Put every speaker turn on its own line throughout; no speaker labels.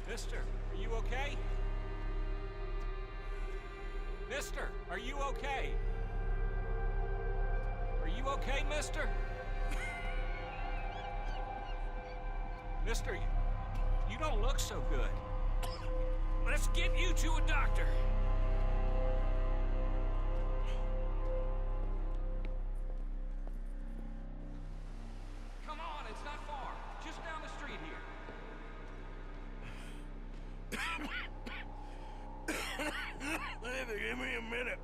Mister, are you okay? Mister, are you okay? Are you okay, mister? Mister, you don't look so good. Let's get you to a doctor. Come on, it's not far. Just down the street here.
Give me a minute.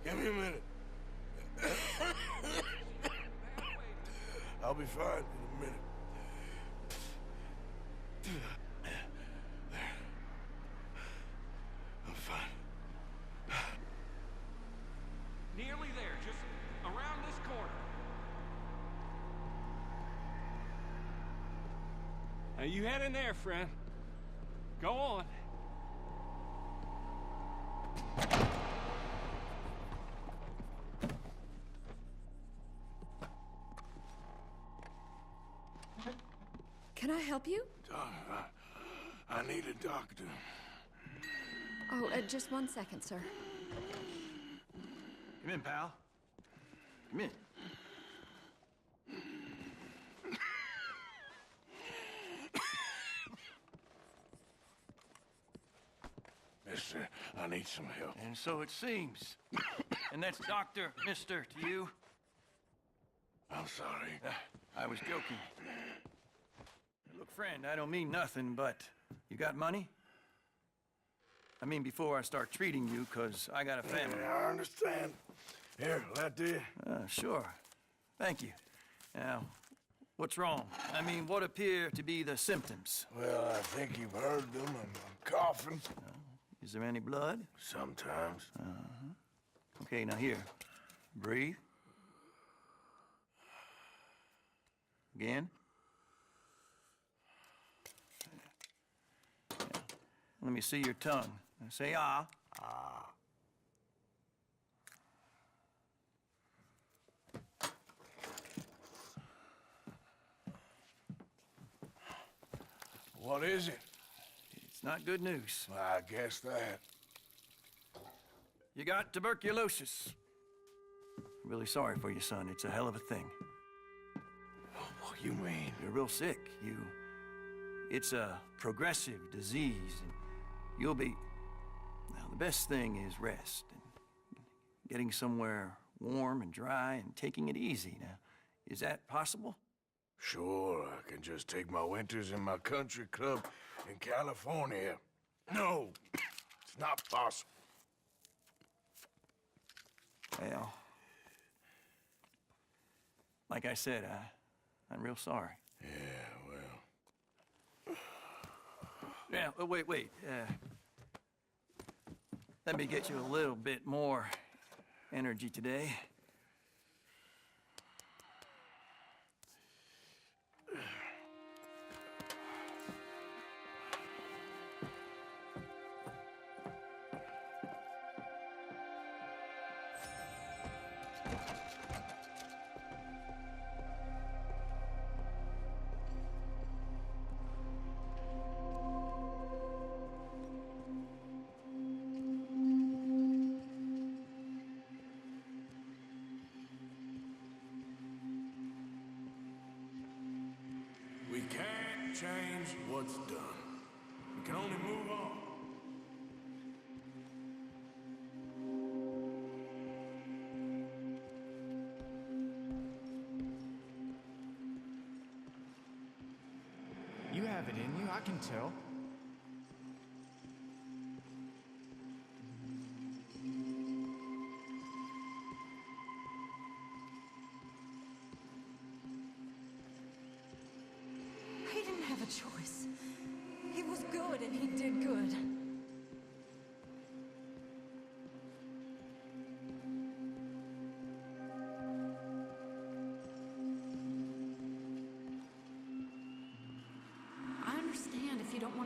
Give me a minute. I'll be fine in a minute. There. I'm fine.
Nearly there, just around this corner. Now you head in there, friend. Go on.
Can I help you?
I need a doctor.
Oh, just 1 second, sir.
Come in, pal. Come in.
Mister, I need some help.
And so it seems. And that's Dr. Mister to you?
I'm sorry.
I was joking. Look, friend, I don't mean nothing, but you got money? I mean, before I start treating you, 'cause I got a family.
Yeah, I understand. Here, that do you?
Sure. Thank you. Now, what's wrong? I mean, what appear to be the symptoms?
Well, I think you've heard them. I'm coughing.
Is there any blood?
Sometimes.
Okay, now here. Breathe. Again. Let me see your tongue. Say ah.
Ah. What is it?
It's not good news.
I guess that.
You got tuberculosis. Really sorry for you, son. It's a hell of a thing.
What you mean?
You're real sick. It's a progressive disease, and you'll be... Now, the best thing is rest, and getting somewhere warm and dry, and taking it easy. Now, is that possible?
Sure, I can just take my winters in my country club in California. No, it's not possible.
Well, like I said, I'm real sorry.
Yeah, well...
Yeah, wait. Let me get you a little bit more energy today.
We can't change what's done. We can only move on.
You have it in you, I can tell.
He didn't have a choice. He was good and he did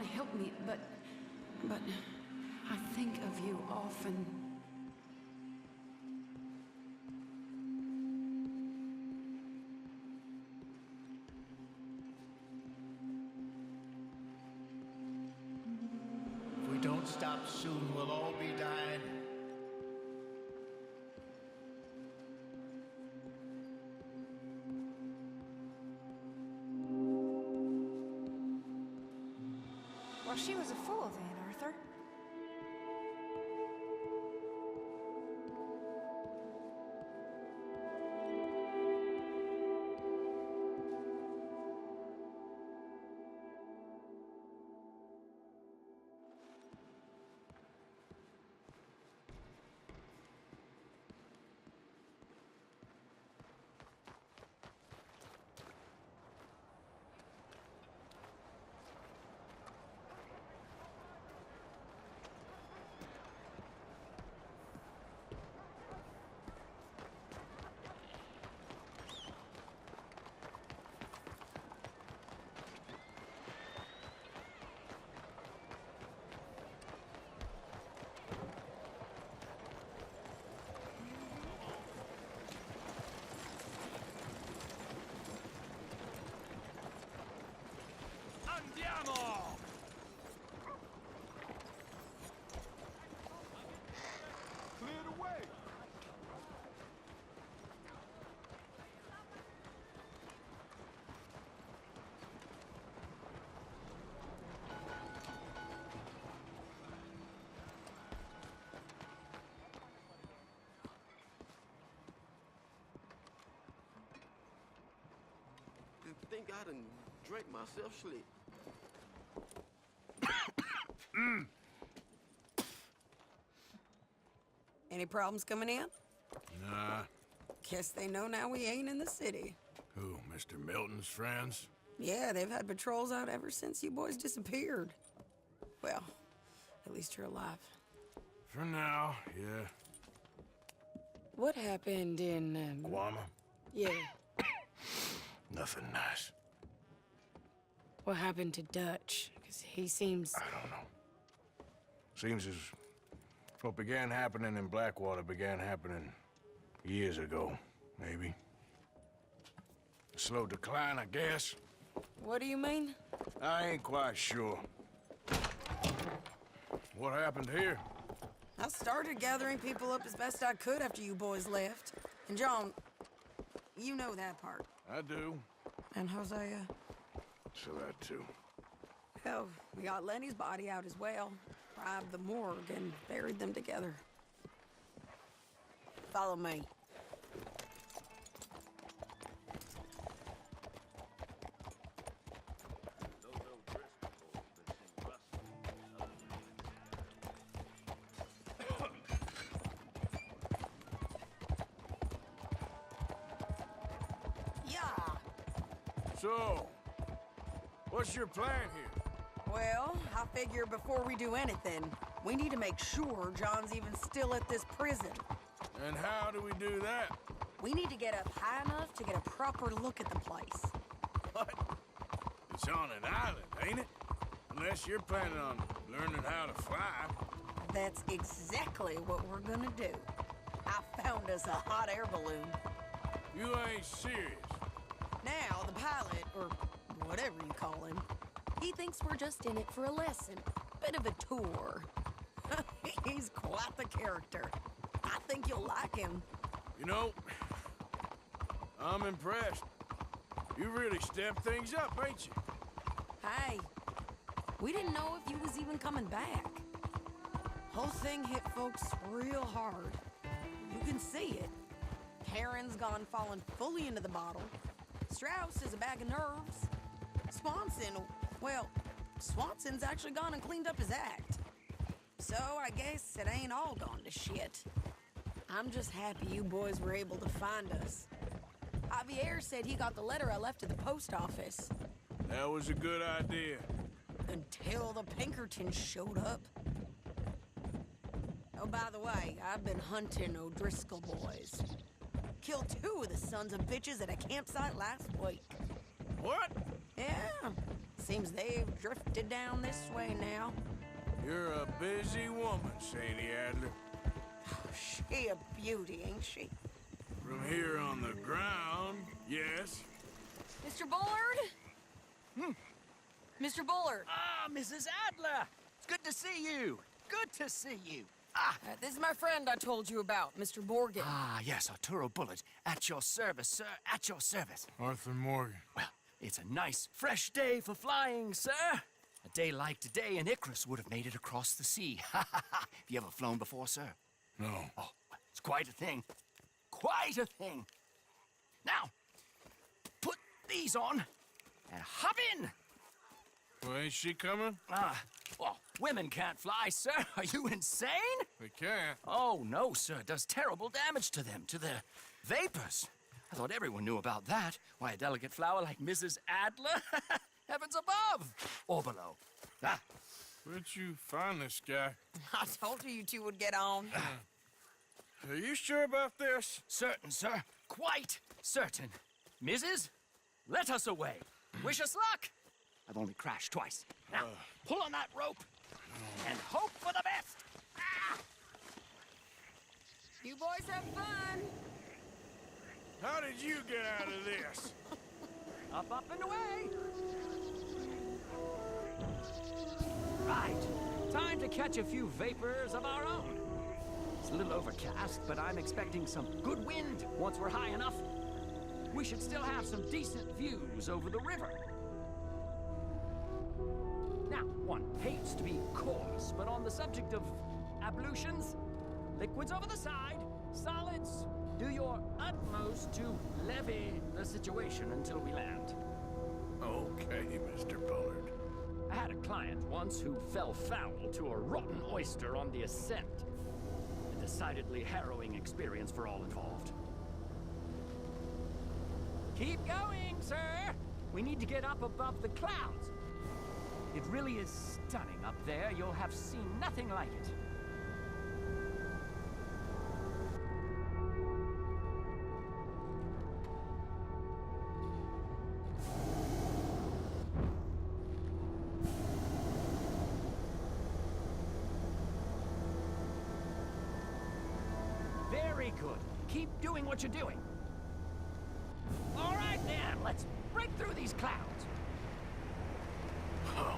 to help me, but I think of you often.
If we don't stop soon, we'll all be dying.
Well, she was a fool then, Arthur.
Andiamo!
Clear the way!
Think I done drank myself sleep.
Any problems coming in?
Nah.
Guess they know now we ain't in the city.
Who, Mr. Milton's friends?
Yeah, they've had patrols out ever since you boys disappeared. Well, at least you're alive.
For now, yeah.
What happened in,
Guama?
yeah,
Nothing nice.
what happened to Dutch? Because he seems...
I don't know. Seems as what began happening in Blackwater began happening years ago, maybe. A slow decline, I guess.
What do you mean?
I ain't quite sure. What happened here?
I started gathering people up as best I could after you boys left. And John, you know that part.
I do.
And Hosea?
So that too.
Hell, we got Lenny's body out as well. Bribed the morgue and buried them together. Follow me. Yeah.
So, what's your plan here?
Well, I figure before we do anything, we need to make sure John's even still at this prison.
And how do we do that?
We need to get up high enough to get a proper look at the place.
What? It's on an island, ain't it? Unless you're planning on learning how to fly.
That's exactly what we're gonna do. I found us a hot air balloon.
You ain't serious.
Now, the pilot, or whatever you call him, he thinks we're just in it for a lesson. Bit of a tour. He's quite the character. I think you'll like him.
You know, I'm impressed. You really stepped things up, ain't you?
Hey, we didn't know if you was even coming back. Whole thing hit folks real hard. You can see it. Karen's gone falling fully into the bottle. Strauss is a bag of nerves. Swanson's actually gone and cleaned up his act. So I guess it ain't all gone to shit. I'm just happy you boys were able to find us. Javier said he got the letter I left at the post office.
That was a good idea.
Until the Pinkertons showed up. Oh, by the way, I've been hunting O'Driscoll boys. Killed 2 of the sons of bitches at a campsite last week.
What?
Yeah, Seems they've drifted down this way now.
You're a busy woman, Sadie Adler.
She a beauty, ain't she?
From here on the ground, yes.
Mr. Bullard? Mr. Bullard.
Ah, Mrs. Adler! It's good to see you. Good to see you.
This is my friend I told you about, Mr. Morgan.
Ah, yes, Arturo Bullard. At your service, sir. At your service.
Arthur Morgan.
Well, it's a nice, fresh day for flying, sir. A day like today, an Icarus would have made it across the sea. Have you ever flown before, sir?
No.
Oh, it's quite a thing. Quite a thing. Now, put these on and hop in.
Well, ain't she coming?
Well, women can't fly, sir. Are you insane?
They can't.
Oh, no, sir. It does terrible damage to them, to their vapors. I thought everyone knew about that. Why, a delicate flower like Mrs. Adler? Heavens above or below.
Where'd you find this guy?
I told you two would get on.
Are you sure about this?
Certain, sir. Quite certain. Mrs., let us away. Wish us luck. I've only crashed twice. Now, pull on that rope and hope for the best.
You boys have fun.
How did you get out of this?
Up, up, and away. Right. Time to catch a few vapors of our own. It's a little overcast, but I'm expecting some good wind once we're high enough. We should still have some decent views over the river. Now, one hates to be coarse, but on the subject of ablutions, liquids over the side, solids, do your utmost to levy the situation until we land.
Okay, Mr. Bullard.
I had a client once who fell foul to a rotten oyster on the ascent. A decidedly harrowing experience for all involved. Keep going, sir! We need to get up above the clouds. It really is stunning up there. You'll have seen nothing like it. Very good. Keep doing what you're doing. All right, then. Let's break through these clouds.
Oh,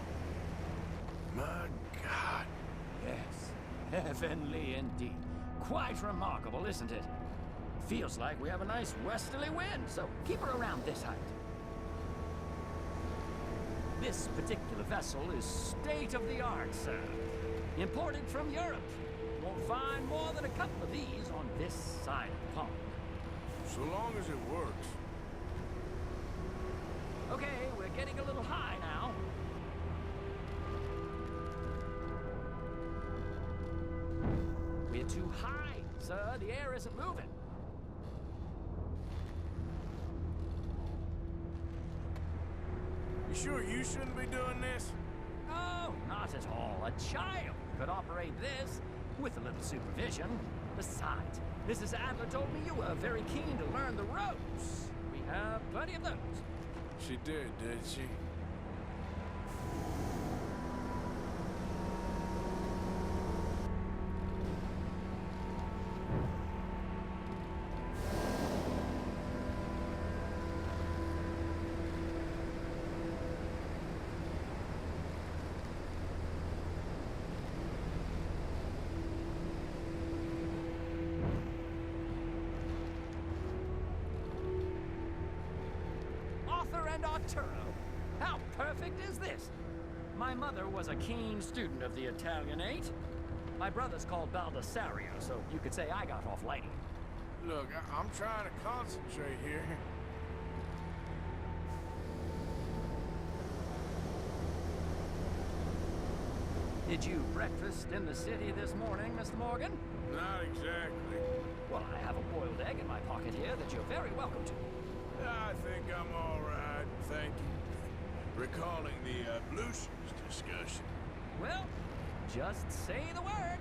my God.
Yes, heavenly indeed. Quite remarkable, isn't it? Feels like we have a nice westerly wind, so keep her around this height. This particular vessel is state-of-the-art, sir. Imported from Europe. Won't find more than a couple of these on this side of the pond.
So long as it works.
Okay, we're getting a little high now. We're too high, sir. The air isn't moving.
You sure you shouldn't be doing this?
Oh, not at all. A child could operate this with a little supervision. Besides, Mrs. Adler told me you were very keen to learn the ropes. We have plenty of those.
She did she?
And Arturo. How perfect is this? My mother was a keen student of the Italianate. My brother's called Baldessario, so you could say I got off lighting.
Look, I'm trying to concentrate here.
Did you breakfast in the city this morning, Mr. Morgan?
Not exactly.
Well, I have a boiled egg in my pocket here that you're very welcome to.
I think I'm all right, thank you. Recalling the ablutions discussion.
Well, just say the word.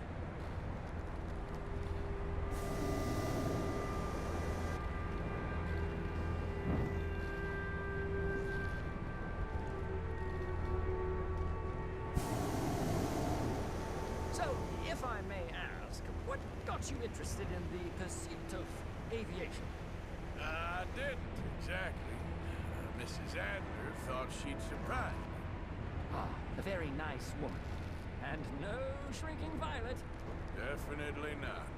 So, if I may ask, what got you interested in the pursuit of aviation?
I didn't, exactly. Mrs. Adler thought she'd surprise me.
Ah, a very nice woman. And no shrinking violet.
Definitely not.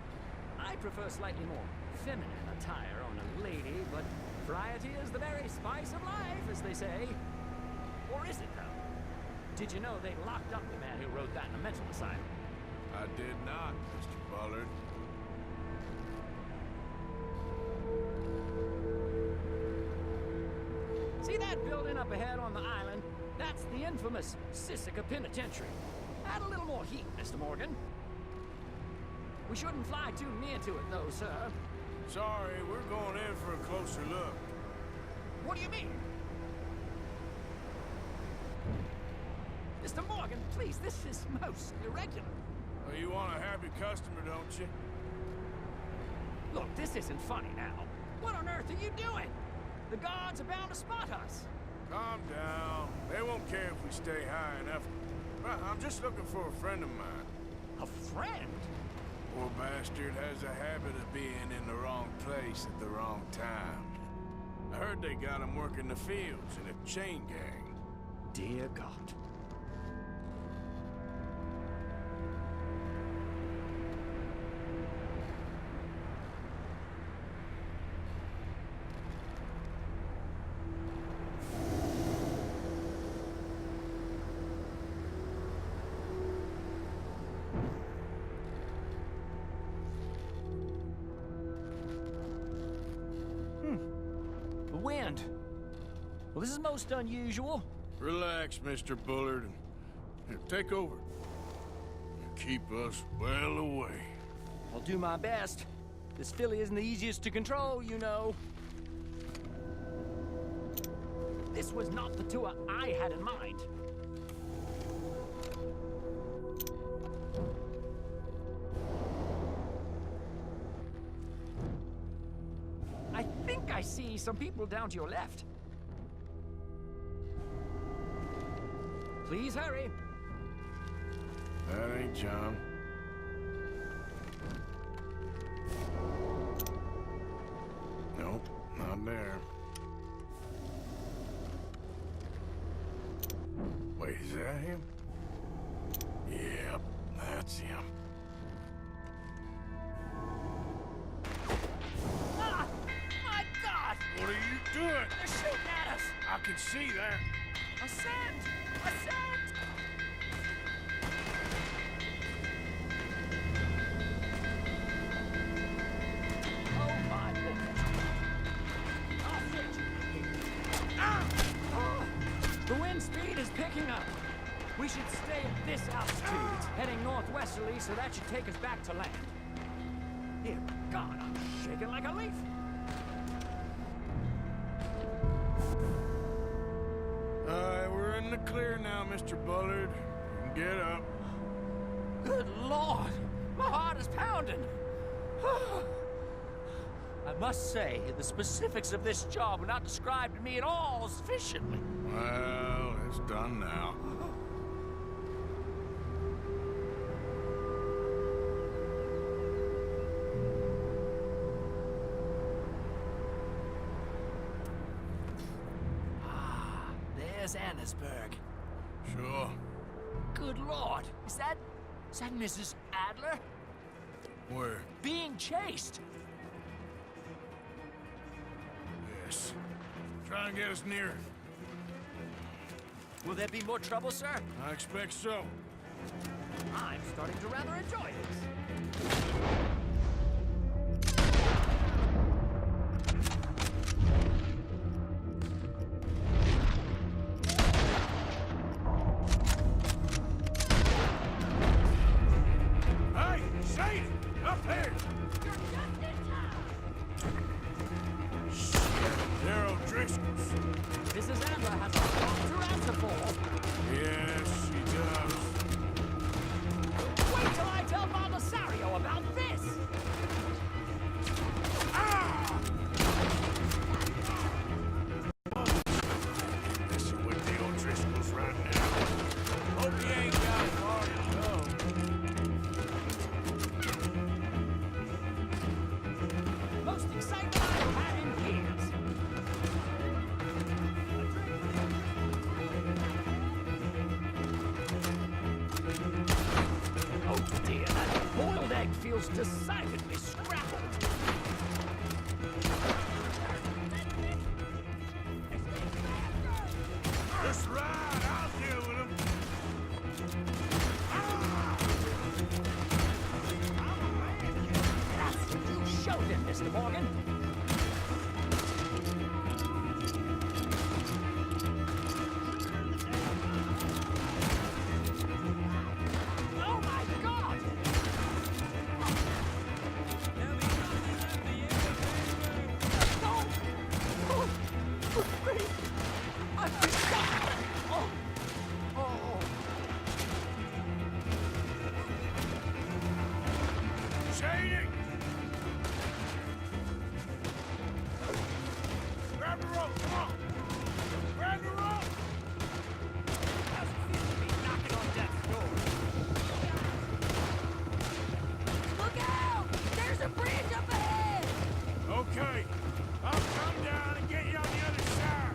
I prefer slightly more feminine attire on a lady, but variety is the very spice of life, as they say. Or is it, though? Did you know they locked up the man who wrote that in a mental asylum?
I did not, Mr. Bullard.
See that building up ahead on the island? That's the infamous Sisika Penitentiary. Add a little more heat, Mr. Morgan. We shouldn't fly too near to it, though, sir.
Sorry, we're going in for a closer look.
What do you mean? Mr. Morgan, please, this is most irregular.
Well, you want a happy customer, don't you?
Look, this isn't funny now. What on earth are you doing? The guards are bound to spot us.
Calm down. They won't care if we stay high enough. I'm just looking for a friend of mine.
A friend?
Poor bastard has a habit of being in the wrong place at the wrong time. I heard they got him working the fields in a chain gang.
Dear God. Wind. Well, this is most unusual.
Relax, Mr. Bullard. Here, take over. Keep us well away.
I'll do my best. This filly isn't the easiest to control, you know. This was not the tour I had in mind. I think I see some people down to your left. Please hurry.
That ain't John. Nope, not there. Wait, is that him? Yep, that's him.
Ah! My God!
What are you doing?
They're shooting at us!
I can see that.
Ascend! Ascend! Oh my Lord! I'll fit you. Ah! The wind speed is picking up. We should stay at this altitude. It's heading northwesterly, so that should take us back to land. Dear God, I'm shaking like a leaf.
We're in the clear now, Mr. Bullard. You can get up.
Good Lord! My heart is pounding! I must say, the specifics of this job were not described to me at all sufficiently.
Well, it's done now.
There's Annesburg.
Sure.
Good Lord! Is that Mrs. Adler?
Where?
Being chased!
Yes. Try and get us near it.
Will there be more trouble, sir?
I expect so.
I'm starting to rather enjoy this.
Hey, Shady! Up here! They're O'Driscoll's.
Mrs. Adler has a lot to answer for.
Yes, she does.
Wait till I tell Baldasario about this!
Messing with the O'Driscolls right now. Hope he ain't got far to go.
feels decidedly scrappled.
Just ride, I'll deal with him.
That's what you showed him, Mr. Morgan. Oh my God!
Shady! Grab the rope, come on! Grab the rope!
Doesn't seem to be knocking on death's door.
Look out! There's a bridge up ahead!
Okay, I'll come down and get you on the other side.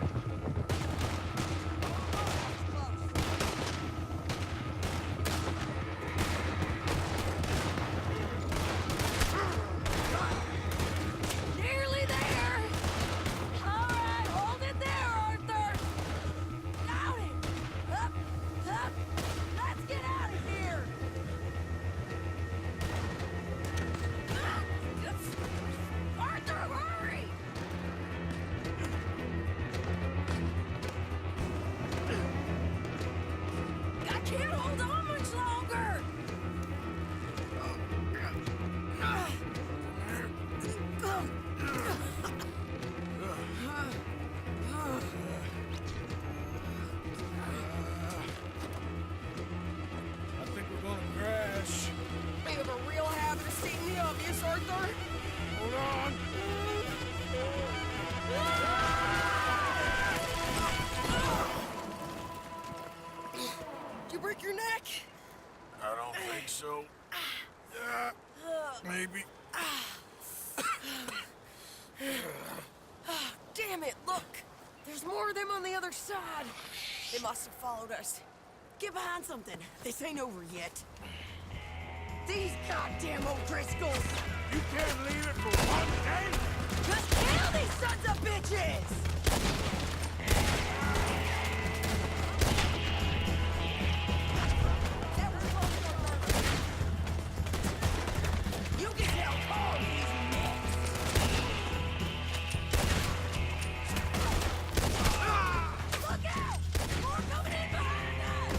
Nearly there! All right, hold it there, Arthur! Got it! Up, up! Let's get out of here! Arthur, hurry! I can't hold on much longer!
I think we're gonna crash.
You have a real habit of stating the obvious, Arthur.
Hold on.
Did you break your neck?
I don't think so. Maybe.
Damn it, look! There's more of them on the other side. They must have followed us. Get behind something. This ain't over yet. These goddamn O'Driscolls!
You can't leave it for one day?
Just kill these sons of bitches! That was close to murder. You can tell Carl he's next. Look out! More coming in behind us!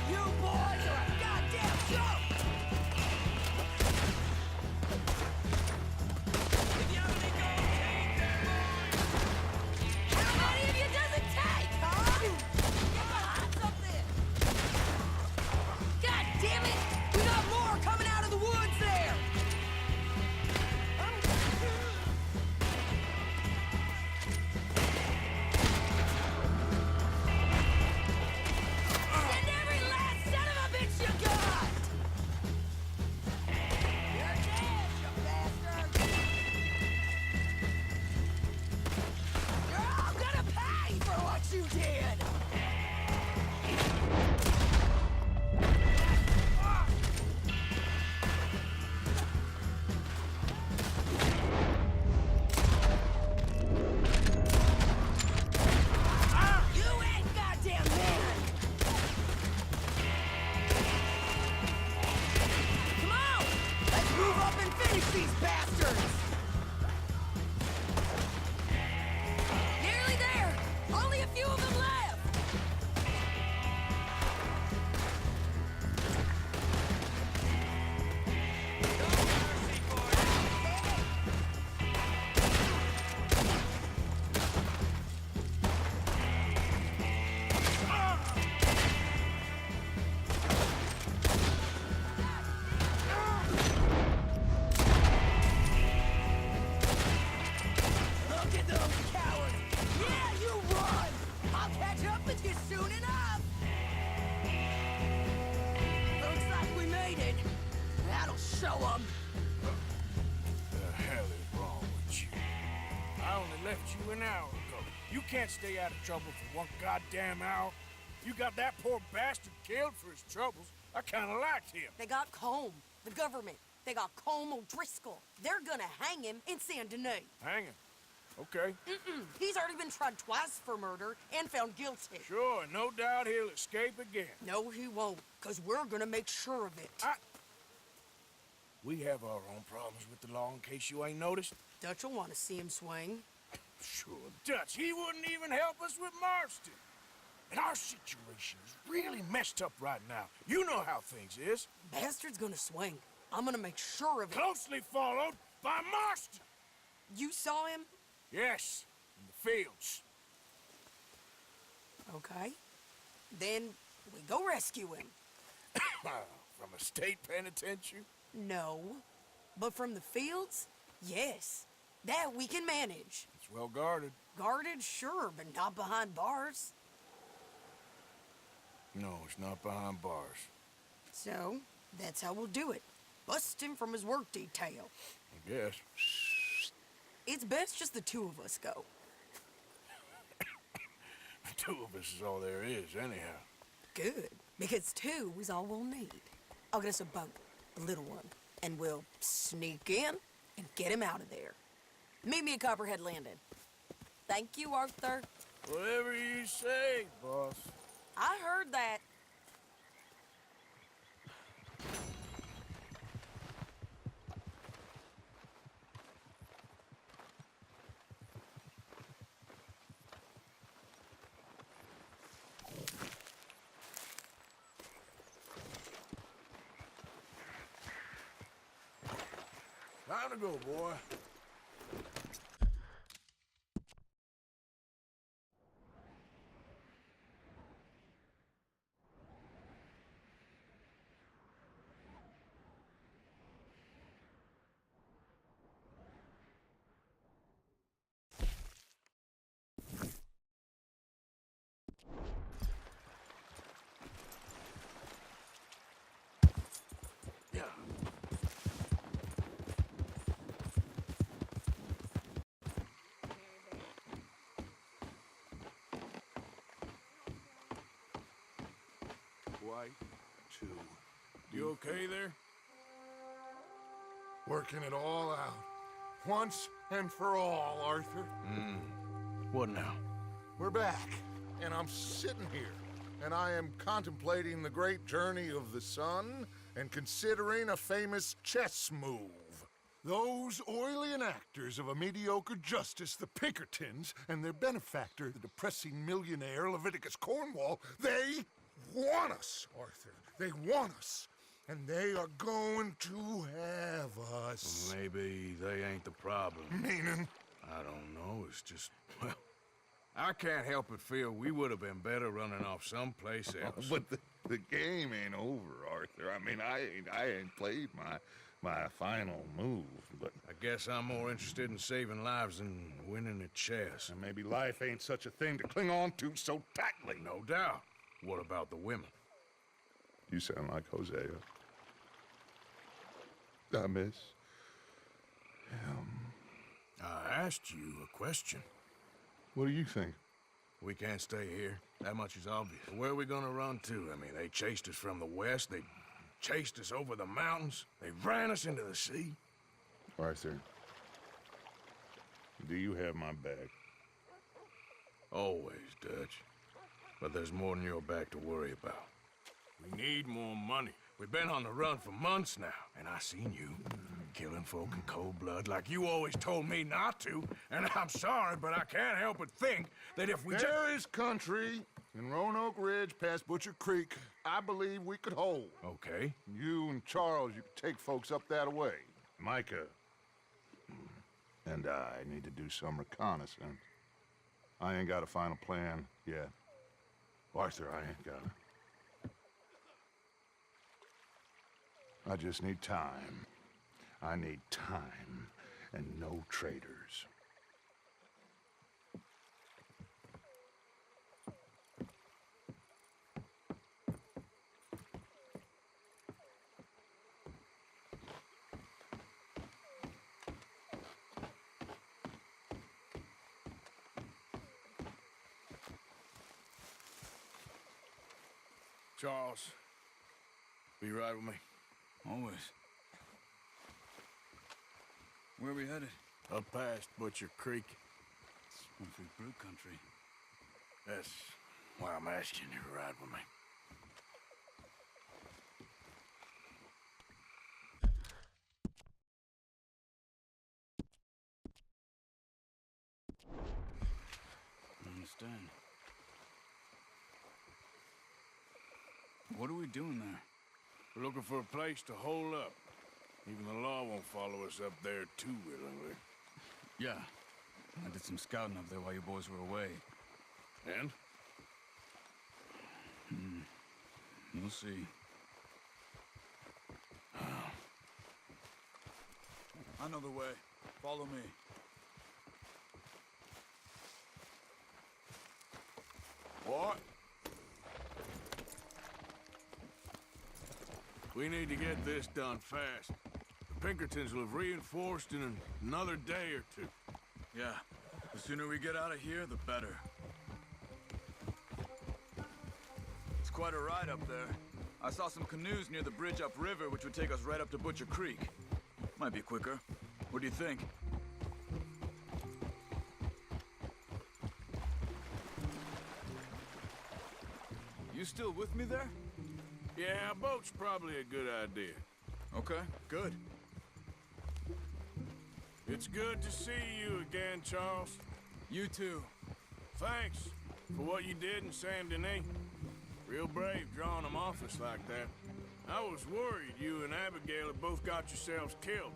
You boys are a goddamn joke! How many of you does it take, huh? Get behind something! God damn it! We got more coming out of the woods there! Send every last son of a bitch you got! You're dead, you bastard! You're all gonna pay for what you did! You ain't goddamn man! Come on! Let's move up and finish these bastards! Nearly there! Only a few of them left! Look at those cowards! Yeah, you run! I'll catch up with you soon enough! Looks like we made it. That'll show them.
The hell is wrong with you? I don't only left you an hour ago. You can't stay out of trouble for one goddamn hour. You got that poor bastard killed for his troubles. I kinda liked him.
They got Combe, the government. They got Combe O'Driscoll. They're gonna hang him in Saint Denis.
Hang him. Okay.
He's already been tried twice for murder and found guilty.
Sure, no doubt he'll escape again.
No, he won't, because we're gonna make sure of it.
We have our own problems with the law in case you ain't noticed.
Dutch will want to see him swing.
Sure, Dutch, he wouldn't even help us with Marston. And our situation is really messed up right now. You know how things is.
Bastard's gonna swing. I'm gonna make sure of it.
Closely followed by Marston.
You saw him?
Yes, in the fields.
Okay. Then we go rescue him.
From a state penitentiary?
No. But from the fields? Yes. That we can manage.
It's well guarded.
Guarded, sure, but not behind bars.
No, it's not behind bars.
So, that's how we'll do it. Bust him from his work detail.
I guess.
It's best just the two of us go.
The two of us is all there is, anyhow.
Good, because two is all we'll need. I'll get us a boat, a little one, and we'll sneak in and get him out of there. Meet me at Copperhead Landing. Thank you, Arthur.
Whatever you say, boss.
I heard that.
Time to go, boy. You okay there?
Working it all out. Once and for all, Arthur.
What now?
We're back, and I'm sitting here, and I am contemplating the great journey of the sun and considering a famous chess move. Those oily enactors of a mediocre justice, the Pinkertons, and their benefactor, the depressing millionaire Leviticus Cornwall, they want us, Arthur. They want us. And they are going to have us.
Maybe they ain't the problem.
Meaning?
I don't know. It's just, well, I can't help but feel we would have been better running off someplace else.
But the game ain't over, Arthur. I mean, I ain't played my final move, but...
I guess I'm more interested in saving lives than winning at chess.
And maybe life ain't such a thing to cling on to so tightly.
No doubt. What about the women?
You sound like Hosea. I miss him.
I asked you a question.
What do you think?
We can't stay here. That much is obvious. Where are we gonna run to? I mean, they chased us from the west. They chased us over the mountains. They ran us into the sea.
Arthur, do you have my back?
Always, Dutch. But there's more than your back to worry about. We need more money. We've been on the run for months now, and I seen you killing folk in cold blood like you always told me not to. And I'm sorry, but I can't help but think that if we
There is country in Roanoke Ridge past Butcher Creek I believe we could hold.
Okay.
You and Charles, you could take folks up that way. Micah and I need to do some reconnaissance. I ain't got a final plan yet. Arthur, I ain't got it. I just need time. I need time and no traitors.
Charles, be right with me.
Always. Where are we headed?
Up past Butcher Creek.
One free brute country.
That's why I'm asking you to ride with me.
I understand. What are we doing there?
We're looking for a place to hole up. Even the law won't follow us up there too willingly.
Yeah. I did some scouting up there while you boys were away.
And?
We'll see. I know the way. Follow me.
What? We need to get this done fast. The Pinkertons will have reinforced in another day or two.
Yeah. The sooner we get out of here, the better. It's quite a ride up there. I saw some canoes near the bridge upriver, which would take us right up to Butcher Creek. Might be quicker. What do you think? You still with me there?
Yeah, a boat's probably a good idea.
Okay, good.
It's good to see you again, Charles.
You too.
Thanks for what you did in Saint Denis. Real brave drawing them off us like that. I was worried you and Abigail had both got yourselves killed.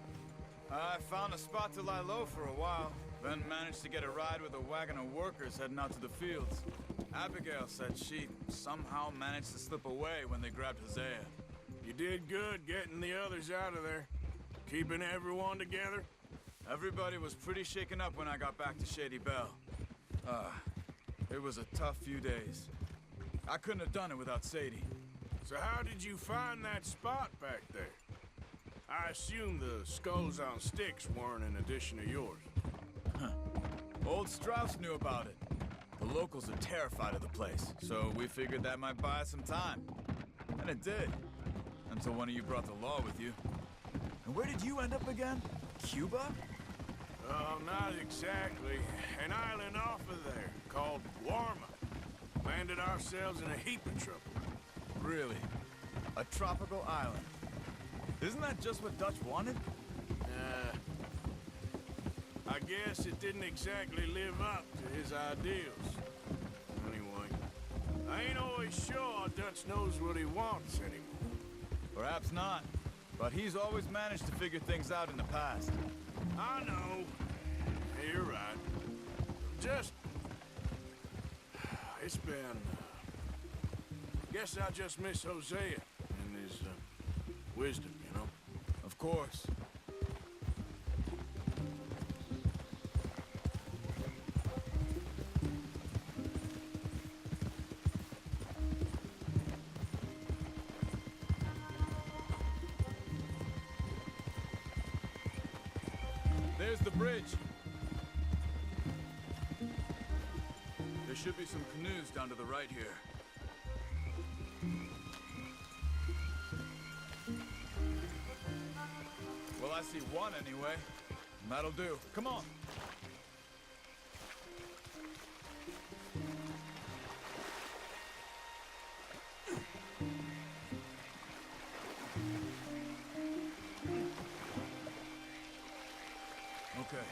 I found a spot to lie low for a while, then managed to get a ride with a wagon of workers heading out to the fields. Abigail said she somehow managed to slip away when they grabbed Hosea.
You did good getting the others out of there. Keeping everyone together.
Everybody was pretty shaken up when I got back to Shady Belle. It was a tough few days. I couldn't have done it without Sadie.
So how did you find that spot back there? I assume the skulls on sticks weren't an addition of yours.
Old Strauss knew about it. The locals are terrified of the place, so we figured that might buy us some time. And it did. Until one of you brought the law with you. And where did you end up again? Cuba?
Oh, not exactly. An island off of there, called Warma. Landed ourselves in a heap of trouble.
Really? A tropical island? Isn't that just what Dutch wanted?
I guess it didn't exactly live up to his ideals. Anyway, I ain't always sure Dutch knows what he wants anymore.
Perhaps not. But he's always managed to figure things out in the past.
I know. You're right. Just... It's been... Guess I just miss Hosea and his wisdom, you know?
Of course. There's the bridge. There should be some canoes down to the right here. Well, I see one anyway. That'll do. Come on. Okay.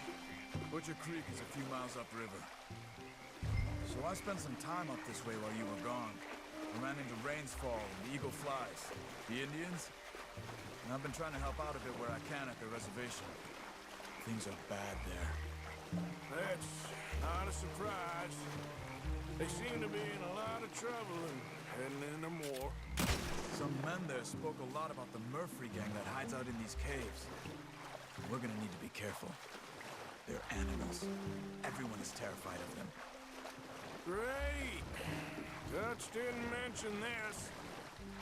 Butcher Creek is a few miles upriver. So I spent some time up this way while you were gone. I ran into Rains Fall and Eagle Flies. The Indians? And I've been trying to help out a bit where I can at the reservation. Things are bad there.
That's not a surprise. They seem to be in a lot of trouble and heading into more.
Some men there spoke a lot about the Murphy gang that hides out in these caves. We're gonna need to be careful. They're animals. Everyone is terrified of them.
Great! Dutch didn't mention this.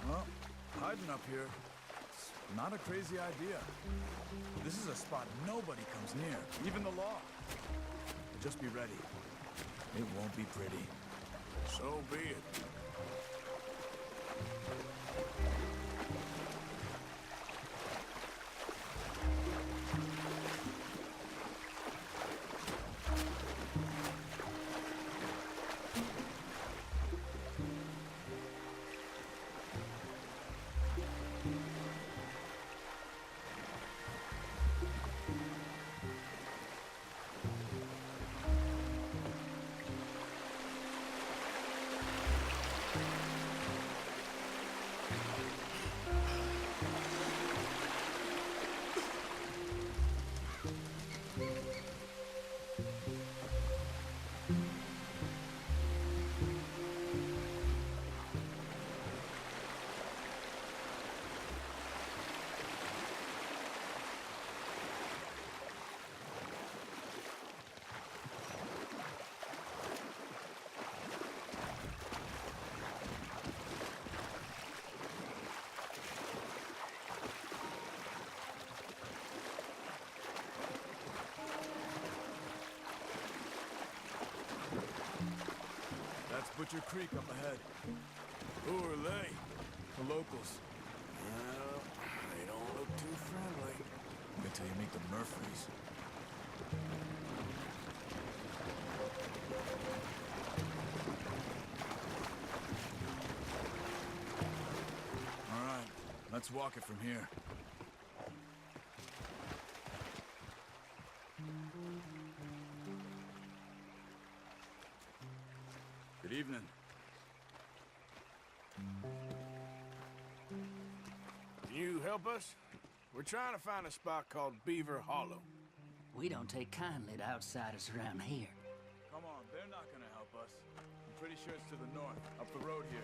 Well, hiding up here, it's not a crazy idea. This is a spot nobody comes near, even the law. But just be ready. It won't be pretty.
So be it.
That's Butcher Creek up ahead. Who are they? The locals.
Well, they don't look too friendly.
Wait till you meet the Murphys. All right, let's walk it from here. Good evening.
Can you help us? We're trying to find a spot called Beaver Hollow.
We don't take kindly to outsiders around here.
Come on, they're not gonna help us. I'm pretty sure it's to the north, up the road here.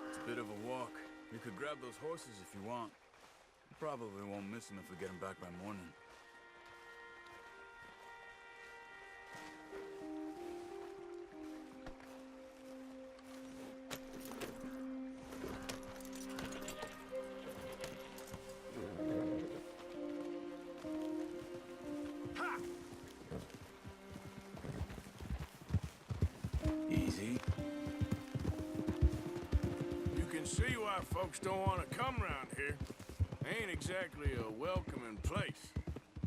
It's a bit of a walk. You could grab those horses if you want. You probably won't miss them if we get them back by morning. Easy.
You can see why folks don't want to come around here. Ain't exactly a welcoming place.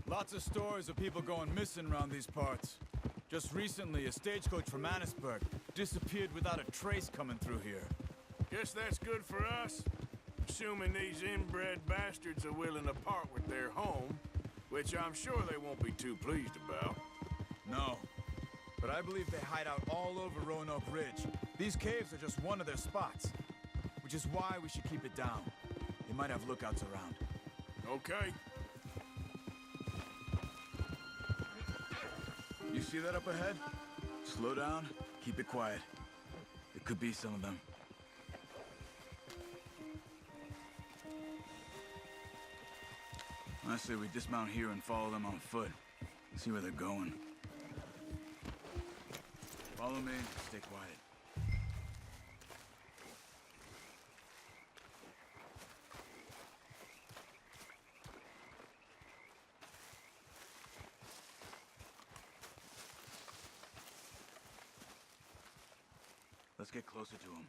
Lots of stories of people going missing around these parts. Just recently, a stagecoach from Annisburg disappeared without a trace coming through here.
Guess that's good for us. Assuming these inbred bastards are willing to part with their home, which I'm sure they won't be too pleased about.
No. But I believe they hide out all over Roanoke Ridge. These caves are just one of their spots. Which is why we should keep it down. They might have lookouts around.
Okay.
You see that up ahead? Slow down, keep it quiet. It could be some of them. I say we dismount here and follow them on foot. See where they're going. Follow me, stay quiet. Let's get closer to him.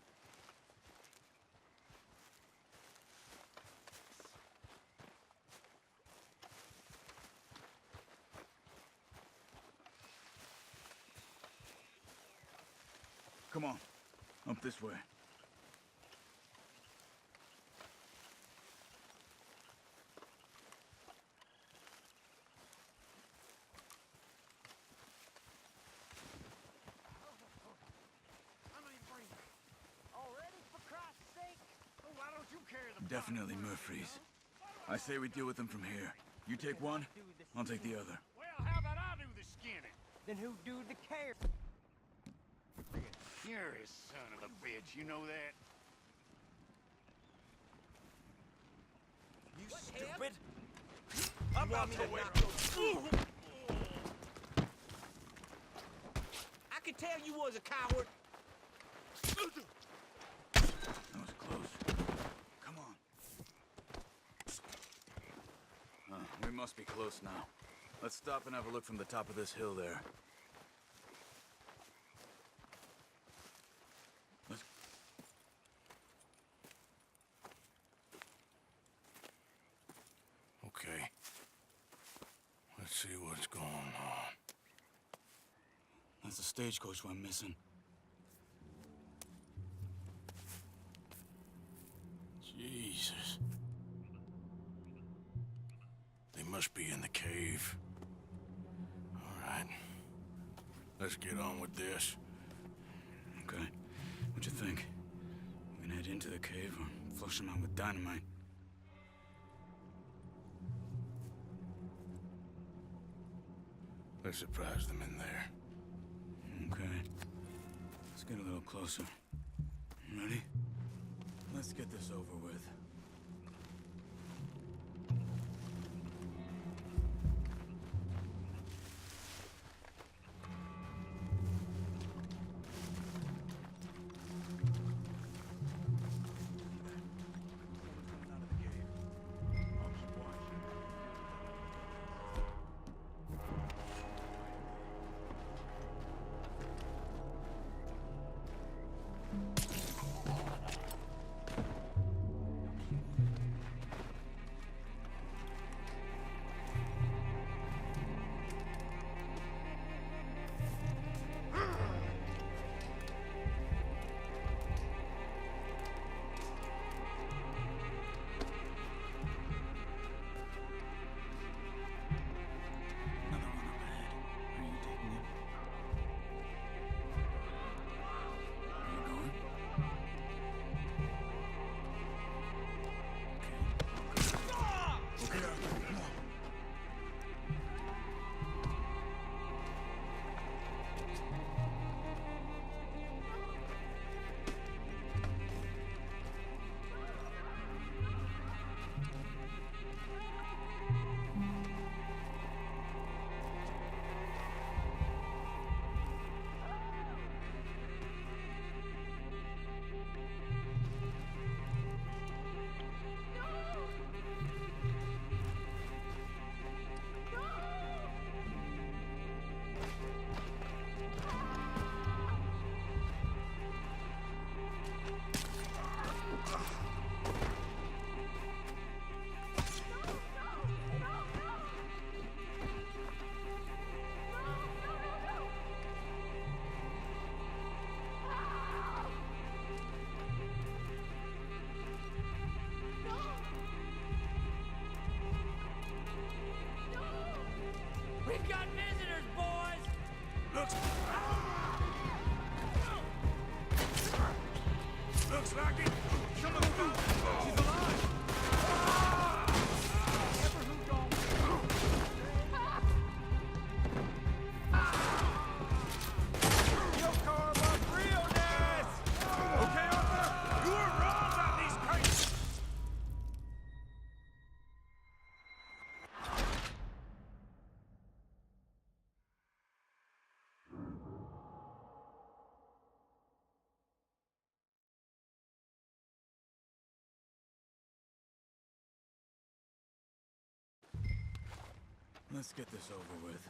Come on, up this way. definitely Murphy's. I say we deal with them from here. You take one, I'll take the other.
Well, how about I do the skinning?
Then who do the care?
You're a son of a bitch, you know that?
You stupid!
I'm about to win.
I could tell you was a coward.
That was close. Come on. We must be close now. Let's stop and have a look from the top of this hill there. Let's...
Okay. Let's see what's going on.
That's the stagecoach we're missing.
Jesus. They must be in the cave. All right. Let's get on with this.
Okay. What you think? We can head into the cave or flush them out with dynamite.
Let's surprise them in there.
Okay. Let's get a little closer. Ready? Let's get this over with.
We've got visitors, boys!
Looks like it. Someone's found her. She's alive. Okay, Arthur. You were wrong about these crates. Let's get this over with.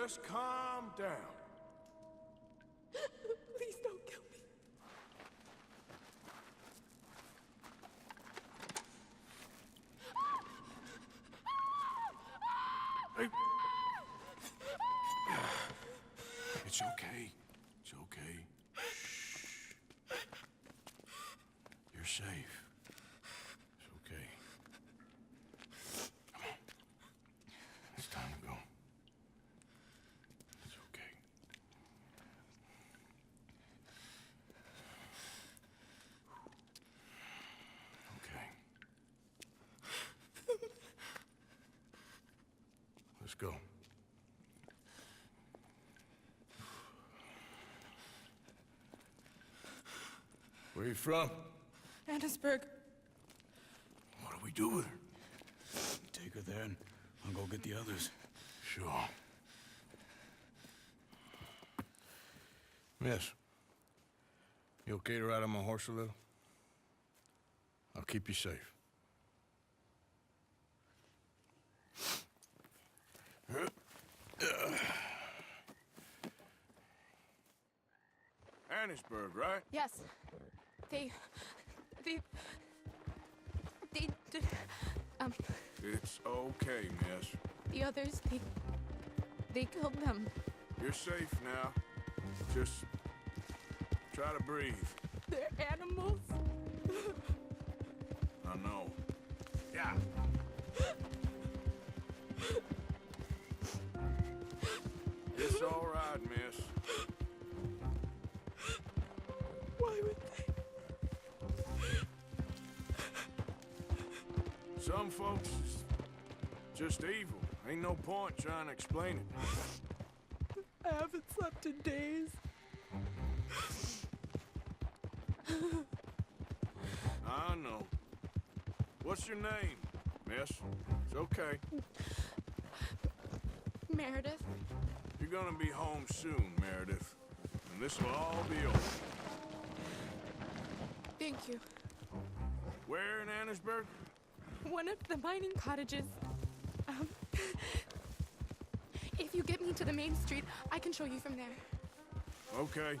Just calm down.
Please don't kill me.
Hey. It's okay. It's okay. Shh. You're safe. It's okay. Come on. It's time to go. It's okay. Okay. Let's go. Where you from?
Annisburg.
What do we do with her?
Take her there and I'll go get the others.
Sure. Miss, you okay to ride on my horse a little? I'll keep you safe. Annisburg, right?
Yes. They...
It's okay, miss.
The others, they killed them.
You're safe now. Just try to breathe.
They're animals.
I know. Yeah. It's all right, miss.
Why would they?
Some folks is just evil. Ain't no point trying to explain it.
I haven't slept in days.
I know. What's your name, miss? It's okay.
Meredith.
You're gonna be home soon, Meredith. And this will all be over.
Thank you.
Where in Annisburg?
One of the mining cottages. If you get me to the main street, I can show you from there.
Okay.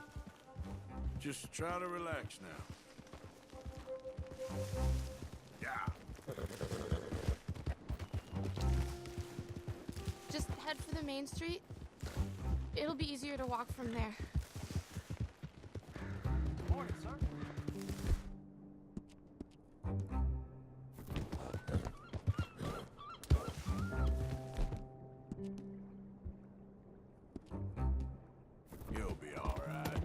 Just try to relax now. Yeah.
Just head for the main street. It'll be easier to walk from there.
Morning, sir.
You'll be all right.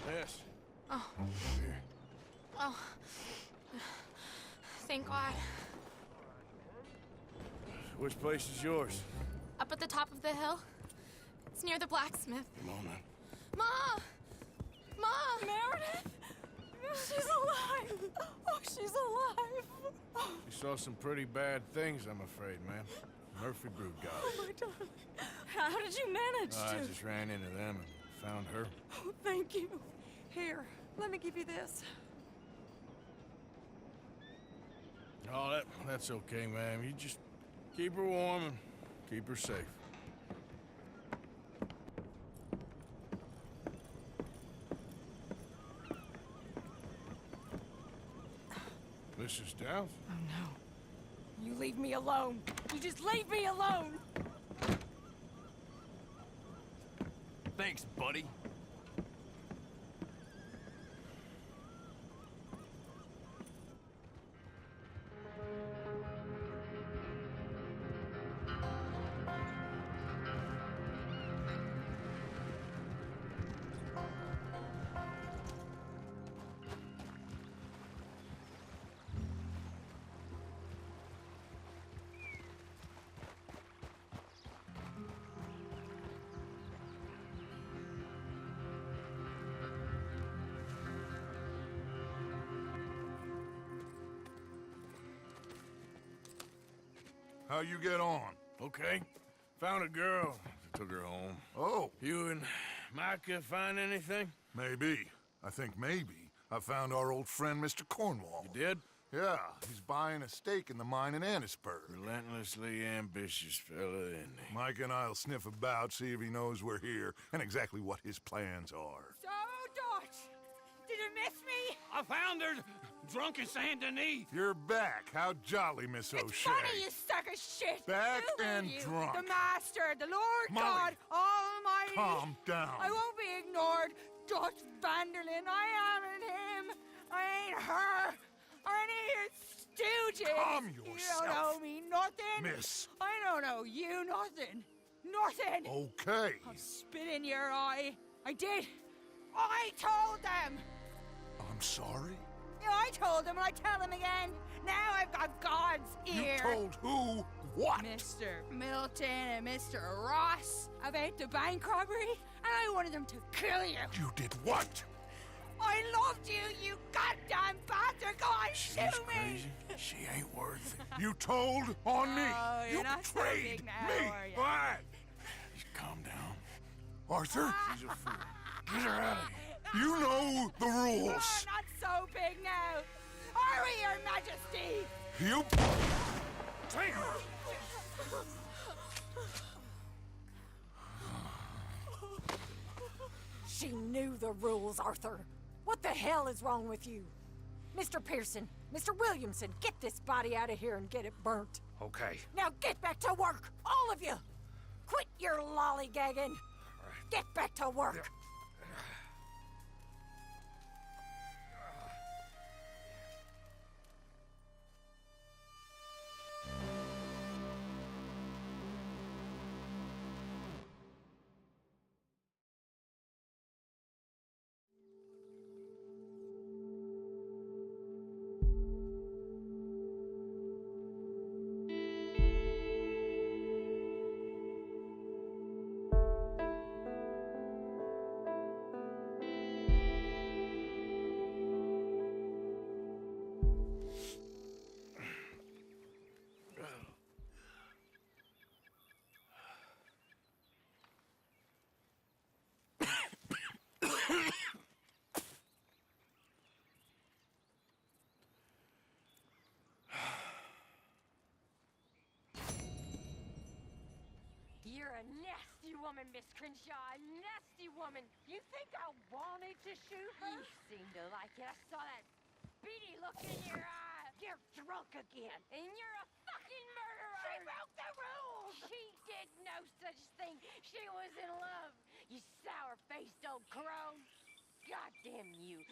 Yes.
Oh.
Here.
Oh. Thank God.
Which place is yours?
Up at the top of the hill. It's near the blacksmith.
Come on, man.
Ma! Ma!
Meredith! She's alive! Oh, she's alive!
You saw some pretty bad things, I'm afraid, ma'am. Murphy Brood got
Oh,
us.
my darling. How did you manage
I
to?
just ran into them and found her.
Oh, thank you. Here, let me give you this.
Oh, that's okay, ma'am. You just keep her warm and keep her safe. Mrs. Downs?
Oh, no. You leave me alone. You just leave me alone!
Thanks, buddy.
How you get on?
Okay. Found a girl. Took her home.
Oh,
You and Micah find anything?
maybe. I think maybe I found our old friend, Mr. Cornwall.
You did?
Yeah, he's buying a stake in the mine in Annisburg.
Relentlessly ambitious fella, isn't he?
Mike and I'll sniff about, see if he knows we're here, and exactly what his plans are.
So, Dutch, did you miss me?
I found her drunk in Saint Denis.
You're back. How jolly, Miss O'Shea.
It's funny, you suck of shit.
Back
Who are
and
you?
drunk.
The Master, the Lord
Molly,
God Almighty.
Calm down.
I won't be ignored. Dutch Vanderlyn, I am in him. I ain't her. Or any of your stooges.
Calm
You
yourself.
don't owe me nothing.
Miss.
I don't owe you nothing. Nothing.
Okay.
I'll spit in your eye. I did. I told them.
I'm sorry?
Yeah, I told them and I tell them again. Now I've got God's ear.
You told who what?
Mr. Milton and Mr. Ross about the bank robbery, and I wanted them to kill you.
You did what?
I loved you, you goddamn bastard! Go on,
She's
shoot me!
crazy. She ain't worth it.
You told on me.
Oh, you're
You
not so
betrayed
big now,
me.
are you?
What?
Just calm down.
Arthur,
She's a fool. Get her out of here.
you know the
You're
rules.
not so big now. Are we, Your Majesty?
You...
She knew the rules, Arthur. What the hell is wrong with you? Mr. Pearson, Mr. Williamson, get this body out of here and get it burnt.
Okay.
Now get back to work, all of you! Quit your lollygagging! Get back to work!
You're a nasty woman, Miss Crenshaw. A nasty woman. You think I wanted to shoot her? You seem to like it. I saw that beady look in your eye. You're drunk again. And you're a fucking murderer. She broke the rules. She did no such thing. She was in love. You sour-faced old crone. God damn you.